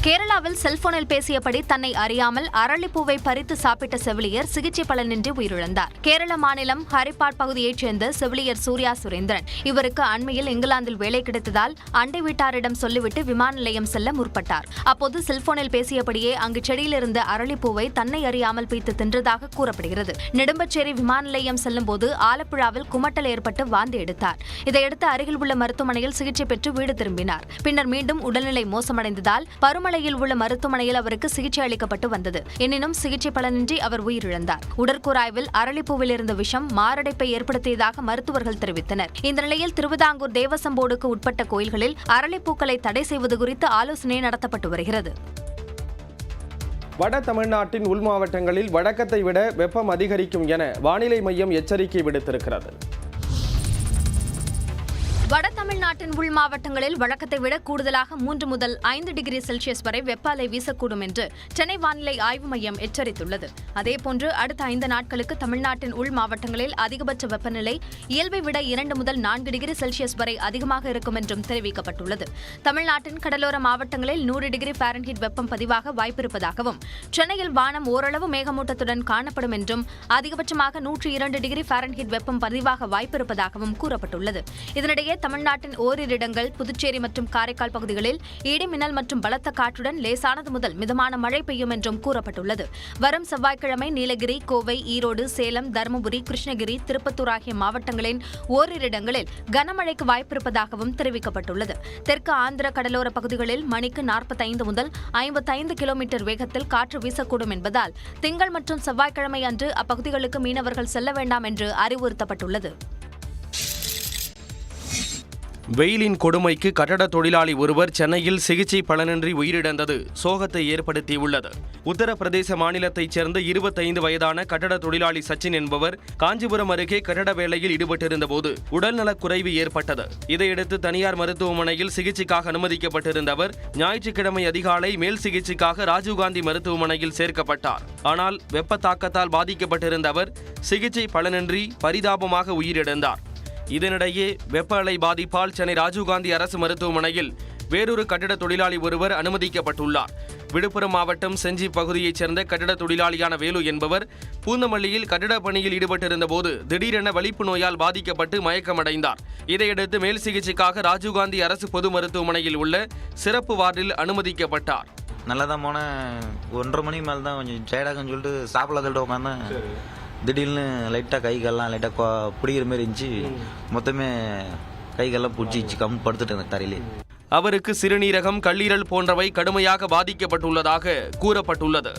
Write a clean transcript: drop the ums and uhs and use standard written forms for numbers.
கேரளாவில் செல்போனில் பேசியபடி தன்னை அறியாமல் அரளிப்பூவை பறித்து சாப்பிட்ட செவிலியர் சிகிச்சை பலனின்றி உயிரிழந்தார். கேரள மாநிலம் ஹரிப்பாட் பகுதியைச் சேர்ந்த செவிலியர் சூர்யா சுரேந்திரன். இவருக்கு அண்மையில் இங்கிலாந்தில் வேலை கிடைத்ததால் அண்டை வீட்டாரிடம் சொல்லிவிட்டு விமான நிலையம் செல்ல முற்பட்டார். அப்போது செல்போனில் பேசியபடியே அங்கு செடியில் இருந்த அரளிப்பூவை தன்னை அறியாமல் பீத்து தின்றதாக கூறப்படுகிறது. நெடும்பச்சேரி விமான நிலையம் செல்லும் போது ஆலப்புழாவில் குமட்டல் ஏற்பட்டு வாந்தி எடுத்தார். இதையடுத்து அருகில் உள்ள மருத்துவமனையில் சிகிச்சை பெற்று வீடு திரும்பினார். பின்னர் மீண்டும் உடல்நிலை மோசமடைந்ததால் பருமலையில் உள்ள மருத்துவமனையில் அவருக்கு சிகிச்சை அளிக்கப்பட்டு வந்தது. எனினும் சிகிச்சை பலனின்றி அவர் உயிரிழந்தார். உடற்கூறாய்வில் அரளிப்பூவில் இருந்த விஷம் மாரடைப்பை ஏற்படுத்தியதாக மருத்துவர்கள் தெரிவித்தனர். இந்த நிலையில் திருவிதாங்கூர் தேவசம் போர்டுக்கு உட்பட்ட கோயில்களில் அரளிப்பூக்களை தடை செய்வது குறித்து ஆலோசனை நடத்தப்பட்டு வருகிறது. வட தமிழ்நாட்டின் உள் மாவட்டங்களில் வழக்கத்தை விட வெப்பம் அதிகரிக்கும் என வானிலை மையம் எச்சரிக்கை விடுத்திருக்கிறது. வட தமிழ்நாட்டின் உள் மாவட்டங்களில் வழக்கத்தை விட கூடுதலாக 3 முதல் 5 டிகிரி செல்சியஸ் வரை வெப்ப அலை வீசக்கூடும் என்று சென்னை வானிலை ஆய்வு மையம் எச்சரித்துள்ளது. அதேபோன்று அடுத்த 5 நாட்களுக்கு தமிழ்நாட்டின் உள் மாவட்டங்களில் அதிகபட்ச வெப்பநிலை இயல்பை விட 2 முதல் 4 டிகிரி செல்சியஸ் வரை அதிகமாக இருக்கும் என்றும் தெரிவிக்கப்பட்டுள்ளது. தமிழ்நாட்டின் கடலோர மாவட்டங்களில் 100 டிகிரி ஃபாரன்ஹீட் வெப்பம் பதிவாக வாய்ப்பிருப்பதாகவும், சென்னையில் வானம் ஓரளவு மேகமூட்டத்துடன் காணப்படும் என்றும், அதிகபட்சமாக 102 டிகிரி ஃபாரன்ஹீட் வெப்பம் பதிவாக வாய்ப்பிருப்பதாகவும் கூறப்பட்டுள்ளது. இதனிடையே தமிழ்நாட்டின் ஓரிரு இடங்கள், புதுச்சேரி மற்றும் காரைக்கால் பகுதிகளில் இடி மின்னல் மற்றும் பலத்த காற்றுடன் லேசானது முதல் மிதமான மழை பெய்யும் என்றும் கூறப்பட்டுள்ளது. வரும் செவ்வாய்க்கிழமை நீலகிரி, கோவை, ஈரோடு, சேலம், தருமபுரி, கிருஷ்ணகிரி, திருப்பத்தூர் ஆகிய மாவட்டங்களின் ஓரிரு இடங்களில் கனமழைக்கு வாய்ப்பிருப்பதாகவும் தெரிவிக்கப்பட்டுள்ளது. தெற்கு ஆந்திர கடலோர பகுதிகளில் மணிக்கு 45 முதல் 55 கிலோமீட்டர் வேகத்தில் காற்று வீசக்கூடும் என்பதால் திங்கள் மற்றும் செவ்வாய்க்கிழமை அன்று அப்பகுதிகளுக்கு மீனவர்கள் செல்ல வேண்டாம் என்று அறிவுறுத்தப்பட்டுள்ளது. வெயிலின் கொடுமைக்கு கட்டட தொழிலாளி ஒருவர் சென்னையில் சிகிச்சை பலனின்றி உயிரிழந்தது சோகத்தை ஏற்படுத்தியுள்ளது. உத்தரப்பிரதேச மாநிலத்தைச் சேர்ந்த 25 வயதான கட்டட தொழிலாளி சச்சின் என்பவர் காஞ்சிபுரம் அருகே கட்டட வேலையில் ஈடுபட்டிருந்தபோது உடல்நலக் குறைவு ஏற்பட்டது. இதையடுத்து தனியார் மருத்துவமனையில் சிகிச்சைக்காக அனுமதிக்கப்பட்டிருந்த அவர் ஞாயிற்றுக்கிழமை அதிகாலை மேல் சிகிச்சைக்காக ராஜீவ்காந்தி மருத்துவமனையில் சேர்க்கப்பட்டார். ஆனால் வெப்ப தாக்கத்தால் பாதிக்கப்பட்டிருந்த அவர் சிகிச்சை பலனின்றி பரிதாபமாக உயிரிழந்தார். இதனிடையே வெப்ப அலை பாதிப்பால் சென்னை ராஜீவ்காந்தி அரசு மருத்துவமனையில் வேறொரு கட்டட தொழிலாளி ஒருவர் அனுமதிக்கப்பட்டுள்ளார். விழுப்புரம் மாவட்டம் செஞ்சி பகுதியைச் சேர்ந்த கட்டட தொழிலாளியான வேலு என்பவர் பூந்தமல்லியில் கட்டட பணியில் ஈடுபட்டிருந்த போது திடீரென வலிப்பு நோயால் பாதிக்கப்பட்டு மயக்கமடைந்தார். இதையடுத்து மேல் சிகிச்சைக்காக ராஜீவ்காந்தி அரசு பொது மருத்துவமனையில் உள்ள சிறப்பு வார்டில் அனுமதிக்கப்பட்டார். நல்லா தான் போனேன். 1:30 மணி மேலே தான் கொஞ்சம் டயர்டாகுன்னு சொல்லிட்டு சாப்பிடலாம் உட்காந்தேன். திடீர்னு லைட்டாக கைகள்லாம் லைட்டாக பிடிக்கிற மாதிரி இருந்துச்சு. மொத்தமே கைகள்லாம் பிடிச்சி கம்மி படுத்துட்டேன் தரையிலே. அவருக்கு சிறுநீரகம், கல்லீரல் போன்றவை கடுமையாக பாதிக்கப்பட்டுள்ளதாக கூறப்பட்டுள்ளது.